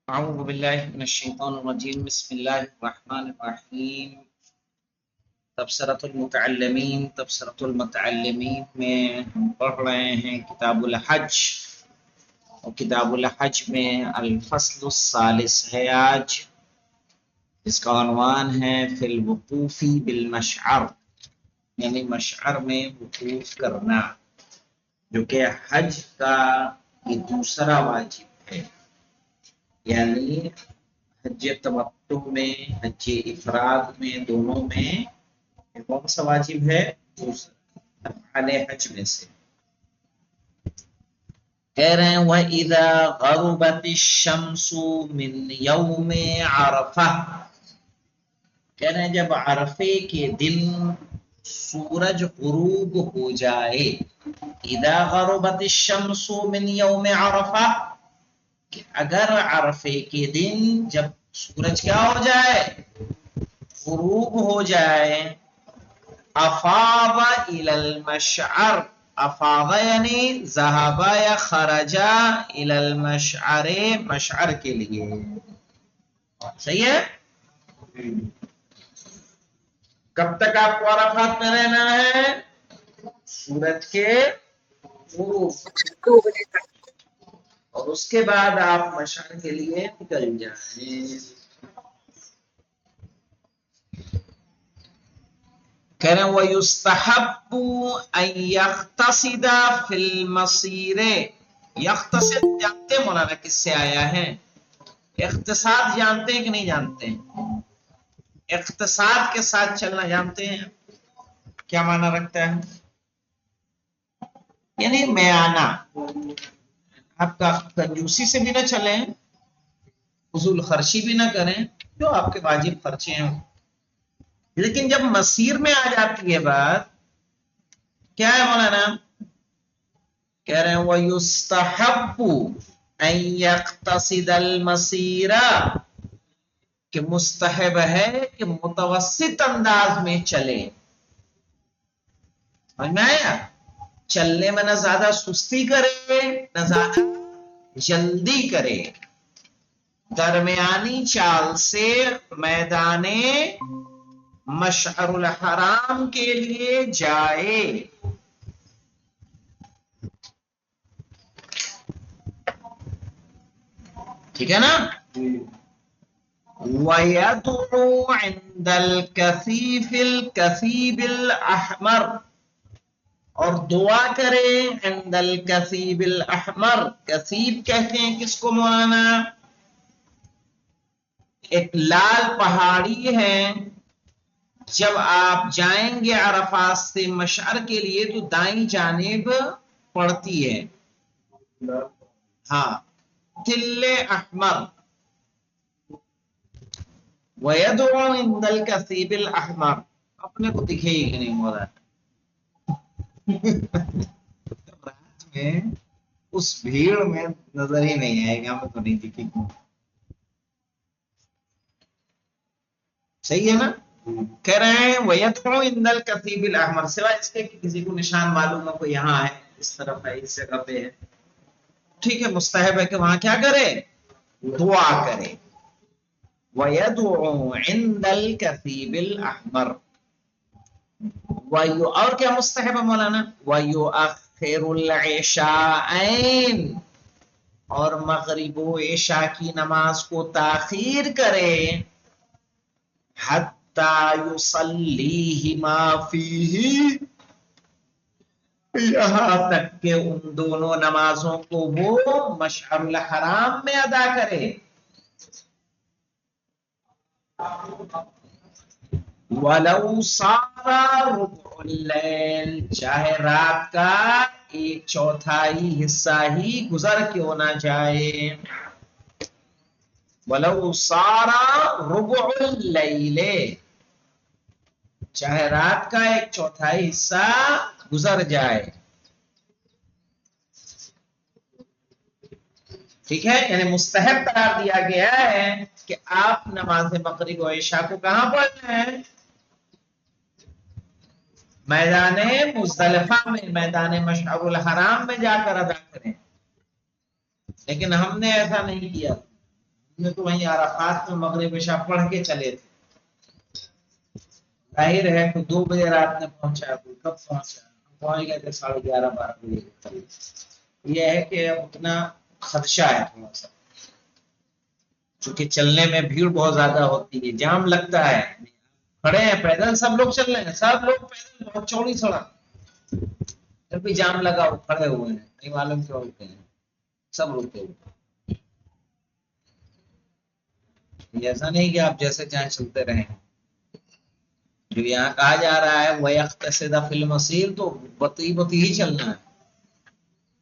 اعوذ باللہ من الشیطان الرجیم بسم اللہ الرحمن الرحیم تبصرۃ المتعلمین میں ہم پڑھ رہے ہیں کتاب الحج، اور کتاب الحج میں الفصل الثالث ہے آج، جس کا عنوان ہے فی الوقوف بالمشعر، یعنی مشعر میں وقوف کرنا، جو کہ حج کا یہ دوسرا واجب ہے۔ یعنی حج تمتع میں، حج افراد میں، دونوں میں یہ کون سا واجب ہے؟ دوسرا افعال حج میں سے۔ کہہ رہے ہیں وَإِذَا غَرُبَتِ الشَّمْسُ مِنْ يَوْمِ عَرَفَةٍ، کہہ رہے ہیں جب عرفے کے دن سورج غروب ہو جائے، اذا غربت الشمس من یوم عرفہ، کہ اگر عرفے کے دن جب سورج کیا ہو جائے؟ غروب ہو جائے، افاض الى المشعر، افاض یعنی ذهب یا خرج الى المشعر، مشعر کے لیے، صحیح ہے؟ کب تک آپ کو عرفات میں رہنا ہے؟ سورج کے غروب، اور اس کے بعد آپ مشعر کے لیے نکل جائیں۔ کہہ رہے ہیں وَيُسْتَحَبُّ أَن يَقْتَصِدَ فِي الْمَصِيرِ، یقتصد جانتے ہیں مولانا کس سے آیا ہے؟ اقتصاد جانتے ہیں کہ نہیں جانتے ہیں؟ اقتصاد کے ساتھ چلنا جانتے ہیں کیا معنی رکھتا ہے؟ یعنی میانہ، آپ کا کنجوسی سے بھی نہ چلیں، فضول خرچی بھی نہ کریں، جو آپ کے واجب خرچے ہیں، لیکن جب مسیر میں آ جاتی ہے بات، کیا ہے مولانا؟ کہہ رہے ہیں وَيُسْتَحَبُّ أَن يَقْتَصِدَ الْمَصِيرَ، کہ مستحب ہے کہ متوسط انداز میں چلے۔ سمجھ میں آیا؟ چلنے میں نہ زیادہ سستی کرے نہ زیادہ جلدی کرے، درمیانی چال سے میدان مشعر الحرام کے لیے جائے۔ ٹھیک ہے نا؟ وَيَدْعُو عِنْدَ الْكَثِيفِ الْكَثِيبِ الْأَحْمَرِ، اور دعا کرے عند الکثیب الاحمر، کثیب کہتے ہیں کس کو مولانا؟ ایک لال پہاڑی ہے، جب آپ جائیں گے عرفات سے مشعر کے لیے تو دائیں جانب پڑتی ہے، ہاں، تل احمر۔ وَيَدْعُو عِنْدَ الْكَثِيبِ الْأَحْمَرِ، اپنے کو دکھے ہی کہ نہیں مولانا؟ رات میں اس بھیڑ میں نظر ہی نہیں آئے گا، ہمیں تو نہیں دکھے گی، صحیح ہے نا؟ کہہ رہے ہیں وَيَدْعُو عِنْدَ الْكَثِيبِ الْأَحْمَرِ، سوائے اس کے کہ کسی کو نشان معلوم ہے، کوئی یہاں ہے، اس طرف ہے، اس جگہ پہ ہے، ٹھیک ہے، مستحب ہے کہ وہاں کیا کرے؟ دعا کرے۔ وَيَدْعُو عِنْدَ الْكَثِيبِ الْأَحْمَرِ، اور کیا مستحب ہے مولانا؟ وَيُؤَخِّرُ الْعِشَاءَيْنِ، اور مغرب و عشاء کی نماز کو تاخیر کرے، حَتَّى يُصَلِّيهِمَا فِيهِ، یہاں تک کہ ان دونوں نمازوں کو وہ مشعر الحرام میں ادا کرے۔ وَلَوْ صَارَ رُبُعُ اللَّيْلِ، چاہے رات کا 1/4 حصہ ہی گزر کیوں نہ جائے، وَلَوْ صَارَ رُبُعُ اللَّيْلِ، چاہے رات کا 1/4 حصہ گزر جائے، ٹھیک ہے؟ یعنی مستحب قرار دیا گیا ہے کہ آپ نماز مغرب و عشاء کو کہاں پڑھنا ہے؟ میدان مزدلفہ میں، میدان مشعر الحرام میں جا کر ادا کریں، لیکن ہم نے ایسا نہیں کیا، ہم نے تو وہیں عرفات میں مغرب عشاء پڑھ کے چلے تھے. ظاہر ہے کہ 2 بجے رات میں پہنچا، کوئی کب پہنچا، پہنچ گئے تھے 11:30-12 بجے کے قریب. یہ ہے کہ اتنا خدشہ ہے تھوڑا سا، چونکہ چلنے میں بھیڑ بہت زیادہ ہوتی ہے، جام لگتا ہے. کھڑے ہیں پیدل، سب لوگ چل رہے ہیں، سب لوگ پیدل، بہت چوڑی سڑک، پھر بھی جام لگا، وہ کھڑے ہوئے ہیں، نہیں معلوم کیوں رکے ہیں، سب رکے ہوئے. ایسا نہیں کہ آپ جیسے چاہیں چلتے رہیں. جو یہاں کہا جا رہا ہے وَيَقْتَصِدَ فِي الْمَسِيرِ، تو بطی بطی ہی چلنا ہے.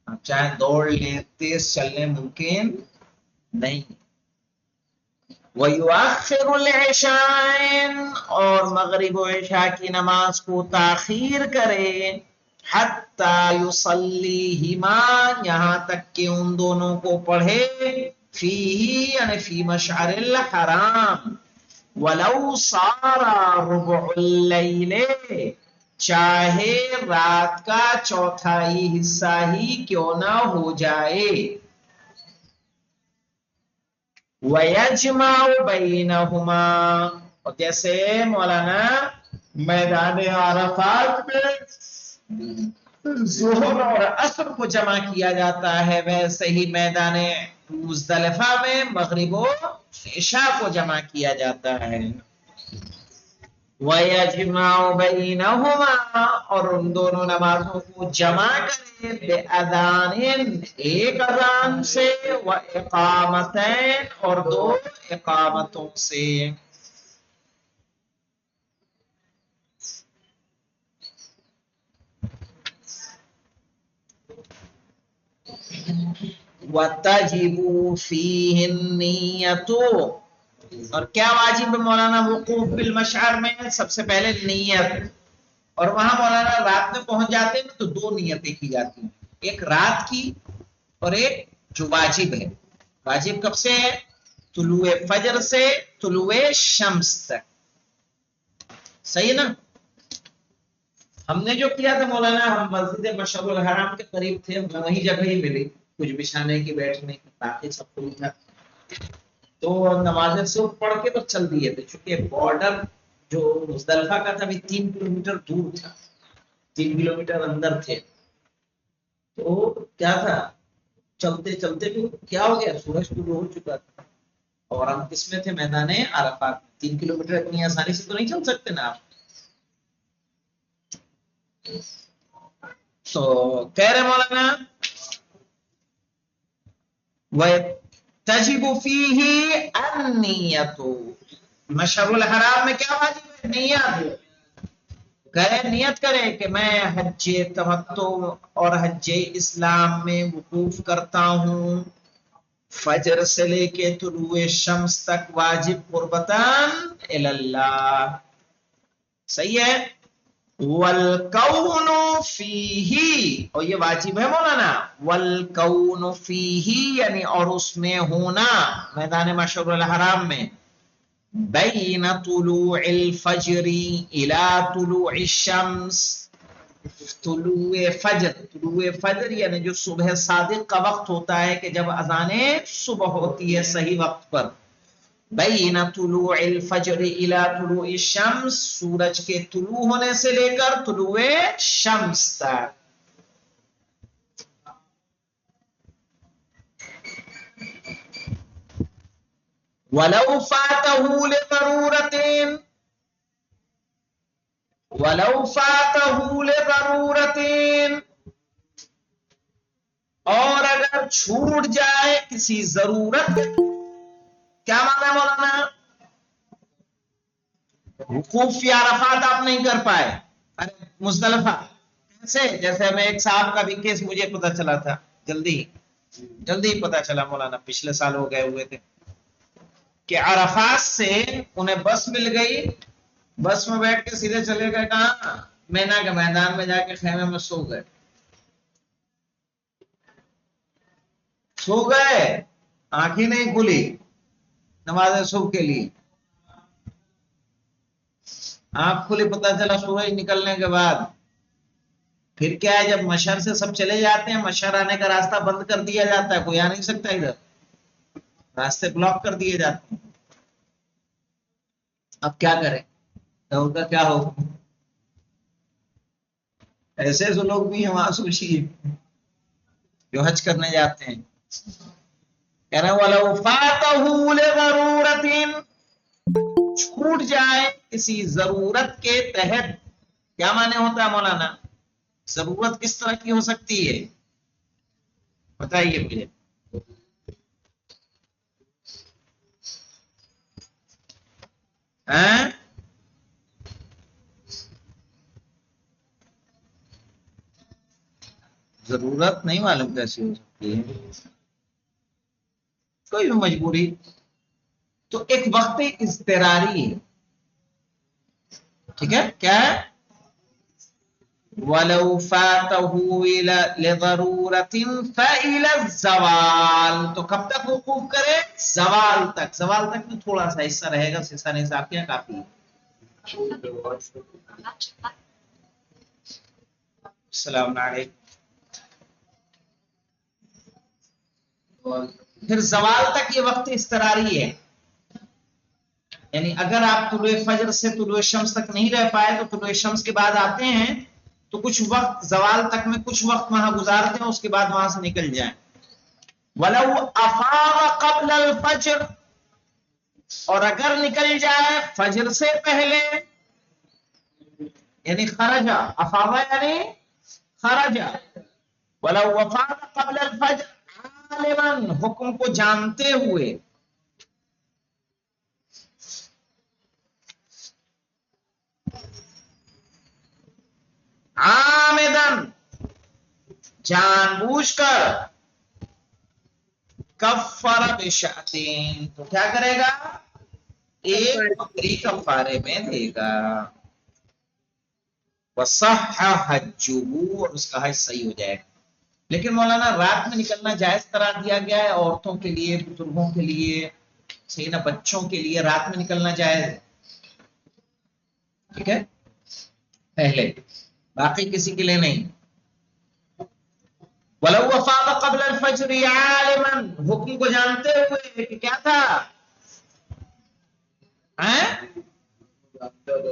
آپ چاہے دوڑ لیں، تیز چلنے ممکن نہیں. وَيُؤَخِّرُ الْعِشَاءَ، اور مغرب و عشاء کی نماز کو تاخیر کرے، حَتَّى يُصَلِّيهِمَا، یہاں تک کہ ان دونوں کو پڑھے، فِيهِ یعنی فی مشعر الحرام، وَلَوْ صَارَ رُبُعُ اللَّيْلِ، چاہے رات کا چوتھائی حصہ ہی کیوں نہ ہو جائے. وَيَجْمَعُ بَيْنَهُمَا، اور جیسے مولانا میدان عرفات میں ظہر اور عصر کو جمع کیا جاتا ہے، ویسے ہی میدان مزدلفہ میں مغرب و عشاء کو جمع کیا جاتا ہے. وَيَجْمَعُ بَيْنَهُمَا، اور ان دونوں نمازوں کو جمع کرے، بِأَذَانٍ، ایک اذان سے، وَإِقَامَتَيْن، اور 2 اقامتوں سے. وَتَجِبُ فِيهِ النِّيَّةُ، اور کیا واجب ہے مولانا وقوف بالمشعر میں؟ سب سے پہلے نیت. اور وہاں مولانا رات میں پہنچ جاتے ہیں تو 2 نیتیں کی جاتی ہیں، ایک رات کی اور ایک جو واجب ہے. واجب کب سے ہے؟ طلوع فجر سے طلوع شمس تک. صحیح نا؟ ہم نے جو کیا تھا مولانا، ہم مسجد مشعر الحرام کے قریب تھے، ہمیں وہی جگہ ہی ملی، کچھ بچھانے کی بیٹھنے کی، باقی سب کچھ تھا. تو نماز صبح پڑھ کے تو چل دیے تھے، چونکہ بارڈر جو مزدلفہ کا تھا 3 کلومیٹر دور تھا، 3 کلومیٹر اندر تھے. تو کیا تھا، چلتے چلتے بھی کیا ہو گیا، سورج طلوع ہو چکا تھا، اور ہم کس میں تھے؟ میدان عرفات. 3 کلومیٹر اتنی آسانی سے تو نہیں چل سکتے نا آپ. تو کہہ رہے مولانا وَتَجِبُ فِيهِ النِّيَّةُ، مشعر الحرام میں کیا واجب ہے؟ نیت. کرے نیت کرے کہ میں حج تمتع اور حج اسلام میں وقوف کرتا ہوں، فجر سے لے کے طلوع شمس تک، واجب قربتاً اللہ. صحیح ہے. وَالْكَوْنُ فِيهِ، اور یہ واجب ہے مولانا. وَالْكَوْنُ فِيهِ یعنی اور اس میں ہونا، میدان مشعر الحرام میں، بین طلوع الفجر الى طلوع الشمس، طلوع فجر یعنی جو صبح صادق کا وقت ہوتا ہے، کہ جب اذان صبح ہوتی ہے صحیح وقت پر. بین طلوع الفجر الى طلوع الشمس، سورج کے طلوع ہونے سے لے کر طلوع شمس تک. وَلَوْ فَاتَهُ لِضَرُورَةٍ، وَلَوْ فَاتَهُ لِضَرُورَةٍ، اور اگر چھوٹ جائے کسی ضرورت. کیا مانا ہے مولانا؟ وقوف فی عرفات آپ نہیں کر پائے، مزدلفہ کیسے؟ جیسے ہمیں ایک صاحب کا بھی کیس مجھے پتا چلا تھا، جلدی پتا چلا مولانا، پچھلے سال ہو گئے ہوئے تھے، کہ عرفات سے انہیں بس مل گئی، بس میں بیٹھ کے سیدھے چلے گئے کہاں؟ مینا کے میدان میں جا کے خیمے میں سو گئے، آنکھیں نہیں کھلی نماز صبح کے لیے. آنکھ کھلی پتا چلا سورج نکلنے کے بعد. پھر کیا ہے، جب مشہر سے سب چلے جاتے ہیں، مشہر آنے کا راستہ بند کر دیا جاتا ہے، کوئی آ نہیں سکتا ادھر. راستے بلاک کر دیے جاتے ہیں. اب کیا کریں؟ ان کا کیا ہو؟ ایسے ایسے لوگ بھی ہیں وہاں سوچیے جو حج کرنے جاتے ہیں. کہہ رہے وَلَوْ فَاتَهُ لِضَرُورَةٍ، چھوٹ جائے کسی ضرورت کے تحت. کیا معنی ہوتا ہے مولانا؟ ضرورت کس طرح کی ہو سکتی ہے بتائیے مجھے. ضرورت نہیں معلوم کیسی ہو سکتی ہے. کوئی بھی مجبوری تو ایک وقت اضطراری ہے. ٹھیک ہے کیا ہے؟ وَلَوْ فَاتَهُ لِضَرُورَةٍ فَإِلَى الزَّوَالِ، تو کب تک وقوف کرے؟ زوال تک. زوال تک میں تھوڑا سا حصہ رہے گا، حصہ نہیں صاحب کیا کافی ہے. السلام علیکم. پھر زوال تک یہ وقت اضطراری ہے. یعنی اگر آپ طلوع فجر سے طلوع شمس تک نہیں رہ پائے تو طلوع شمس کے بعد آتے ہیں تو کچھ وقت زوال تک میں کچھ وقت وہاں گزارتے ہیں، اس کے بعد وہاں سے نکل جائیں. وَلَوْ أَفَاضَ قَبْلَ الْفَجْرِ، اور اگر نکل جائے فجر سے پہلے، یعنی خرجہ. افاضہ یعنی خرجہ. وَلَوْ أَفَاضَ قَبْلَ الْفَجْرِ عَالِمًا، حکم کو جانتے ہوئے. عامدن، جان بوجھ کر. کفر بشاتین، تو کیا کرے گا؟ ایک بکری کفارے میں دے گا. وصح حجہ، اور اس کا حج صحیح ہو جائے گا. لیکن مولانا رات میں نکلنا جائز قرار دیا گیا ہے عورتوں کے لیے، بزرگوں کے لیے، صحیح نا، بچوں کے لیے رات میں نکلنا جائز. ٹھیک ہے پہلے، باقی کسی کے لیے نہیں. وَلَوْ وَفَاضَ قَبْلَ الْفَجْرِ عَالِمًا، حکم کو جانتے ہوئے کہ کیا تھا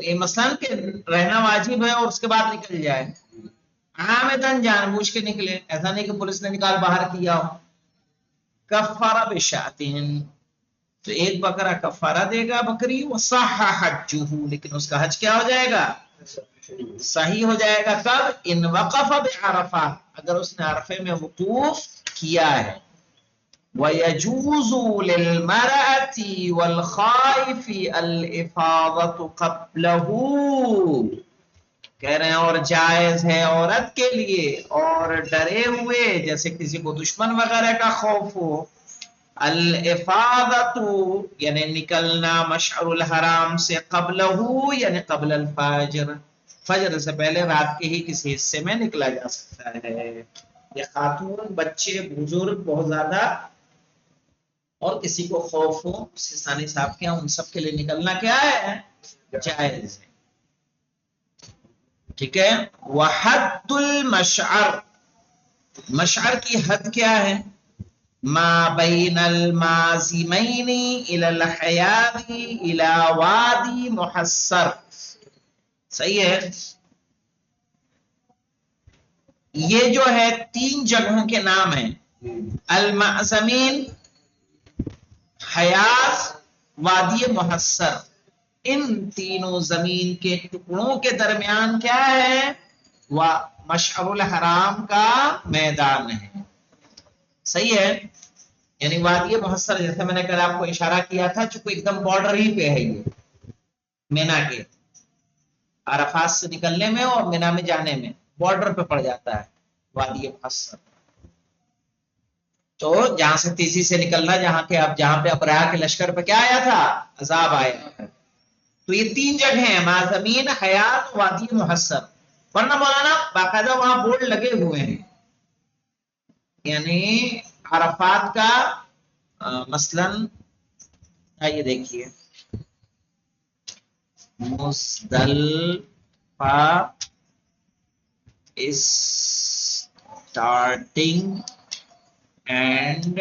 یہ مثلاً کہ رہنا واجب ہے اور اس کے بعد نکل جائے. عامدن، جان بوجھ کے نکلے، ایسا نہیں کہ پولیس نے نکال باہر کیا ہو. کفارہ بشاتین، تو ایک بکرا کفارہ دے گا بکری. وصح حجہ، لیکن اس کا حج کیا ہو جائے گا؟ صحیح ہو جائے گا. کب؟ ان وقف بعرفہ، اگر اس نے عرفے میں وقوف کیا ہے. وَيَجُوزُ لِلْمَرْأَةِ وَالْخَائِفِ الْإِفَاضَةُ قَبْلَهُ، کہہ رہے ہیں اور جائز ہے عورت کے لیے اور ڈرے ہوئے جیسے کسی کو دشمن وغیرہ کا خوف ہو، الافاضۃ یعنی نکلنا مشعر الحرام سے، قبلہ یعنی قبل الفجر، فجر سے پہلے رات کے ہی کسی حصے میں نکلا جا سکتا ہے. یہ خاتون، بچے، بزرگ بہت زیادہ اور کسی کو خوف ہو، ثانی صاحب کے یہاں، ان سب کے لیے نکلنا کیا ہے؟ جائز ہے. ٹھیک ہے. وحد المشعر، مشعر کی حد کیا ہے؟ ما بین المازمین الى الحیاض الى وادی محصر. صحیح ہے. یہ جو ہے تین جگہوں کے نام ہیں، المعزمین، حیاض، وادی محصر. ان تینوں زمین کے ٹکڑوں کے درمیان کیا ہے؟ وہ مشعر الحرام کا میدان ہے. صحیح ہے. یعنی وادی محصر، جیسے میں نے کل آپ کو اشارہ کیا تھا، چونکہ ایک دم بارڈر ہی پہ ہے یہ مینا کے، عرفات سے نکلنے میں اور مینا میں جانے میں بارڈر پہ پڑ جاتا ہے وادی محصر. تو جہاں سے تیزی سے نکلنا، جہاں پہ ابرہہ کے لشکر پہ کیا آیا تھا؟ عذاب آیا. تو یہ تین جگہیں ہیں، معزمین، حیاض، وادی محصر. ورنہ مولانا باقاعدہ وہاں بورڈ لگے ہوئے ہیں. یعنی عرفات کا مثلاً یہ دیکھیے، مزدلفہ is starting and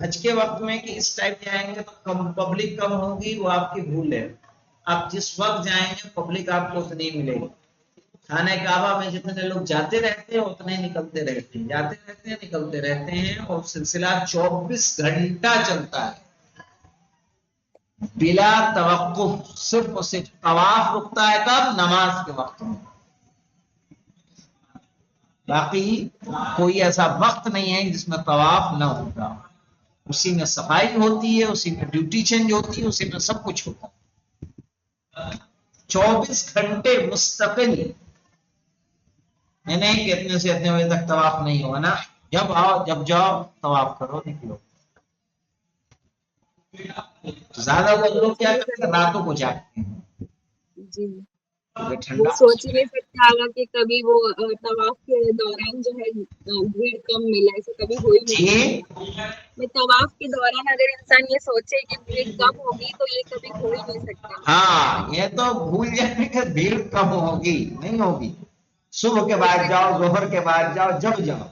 حج کے وقت میں کہ اس ٹائم جائیں گے تو پبلک کم ہوگی، وہ آپ کی بھول ہے. آپ جس وقت جائیں گے پبلک آپ کو اتنی ملے گی. خانہ کعبہ میں جتنے لوگ جاتے رہتے ہیں اتنے نکلتے رہتے ہیں، جاتے رہتے ہیں نکلتے رہتے ہیں، اور سلسلہ 24 گھنٹہ چلتا ہے بلا توقف. صرف اور صرف طواف رکتا ہے کب؟ نماز کے وقت میں. باقی کوئی ایسا وقت نہیں ہے جس میں طواف نہ ہوگا. اسی میں صفائی ہوتی ہے، اسی میں ڈیوٹی چینج ہوتی ہے، اسی میں سب کچھ ہوتا ہے. 24 گھنٹے مستقل. نہیں کہ اتنے سے اتنے بجے تک طواف نہیں ہوگا نا. جب آؤ جب جاؤ طواف کرو نکلو. زیادہ تر لوگ کیا کرتے ہیں؟ راتوں کو جاگتے ہیں. جی وہ ٹھنڈا سوچ ہی نہیں سکتا اگر کہ کبھی وہ طواف کے دوران جو ہے بھیڑ کم ملا، ایسے کبھی ہو ہی نہیں جی سکتا. میں طواف کے دوران اگر انسان یہ سوچے کہ بھیڑ کم ہوگی تو یہ کبھی ہو ہی نہیں سکتا. ہاں، یہ تو بھول جانے کہ بھیڑ کم ہوگی، نہیں ہوگی. صبح کے بعد ایسا جاؤ، ظہر کے بعد جاؤ، جب جاؤ.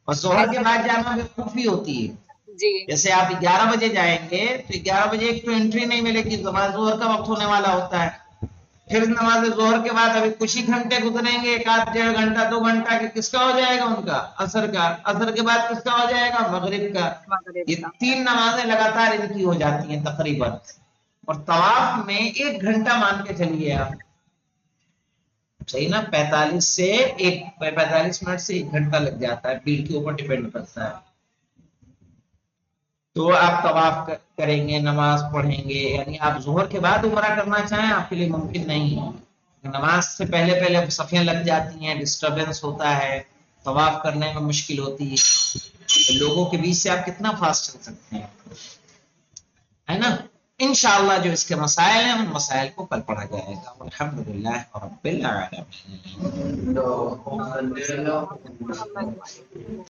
اور ظہر کے ایسا بعد جانا بھی خوفی ہوتی ہے. جی جیسے آپ 11 بجے جائیں گے تو 11 بجے ایک تو انٹری نہیں ملے گی، نماز ظہر کا وقت ہونے والا ہوتا ہے. پھر نماز ظہر کے بعد ابھی کچھ ہی گھنٹے گزریں گے، 1.5 گھنٹہ 2 گھنٹہ کہ کس کا ہو جائے گا؟ ان کا عصر کا. عصر کے بعد کس کا ہو جائے گا؟ مغرب کا. مغرب یہ کا. 3 نمازیں لگاتار ان کی ہو جاتی ہیں تقریباً. اور طواف میں 1 گھنٹہ مان کے چلیے آپ، صحیح نا؟ 45 منٹ سے 1 گھنٹہ لگ جاتا ہے، بھیڑ کے اوپر ڈیپینڈ کرتا ہے. تو آپ طواف کریں گے، نماز پڑھیں گے. یعنی آپ ظہر کے بعد عمرہ کرنا چاہیں آپ کے لیے ممکن نہیں ہے. نماز سے پہلے پہلے صفیں لگ جاتی ہیں، ڈسٹربنس ہوتا ہے، طواف کرنے میں مشکل ہوتی ہے. لوگوں کے بیچ سے آپ کتنا فاسٹ چل سکتے ہیں، ہے نا؟ انشاءاللہ جو اس کے مسائل ہیں ان مسائل کو کل پڑھا جائے گا. الحمدللہ رب العالمین. اللهم صل على محمد وعلى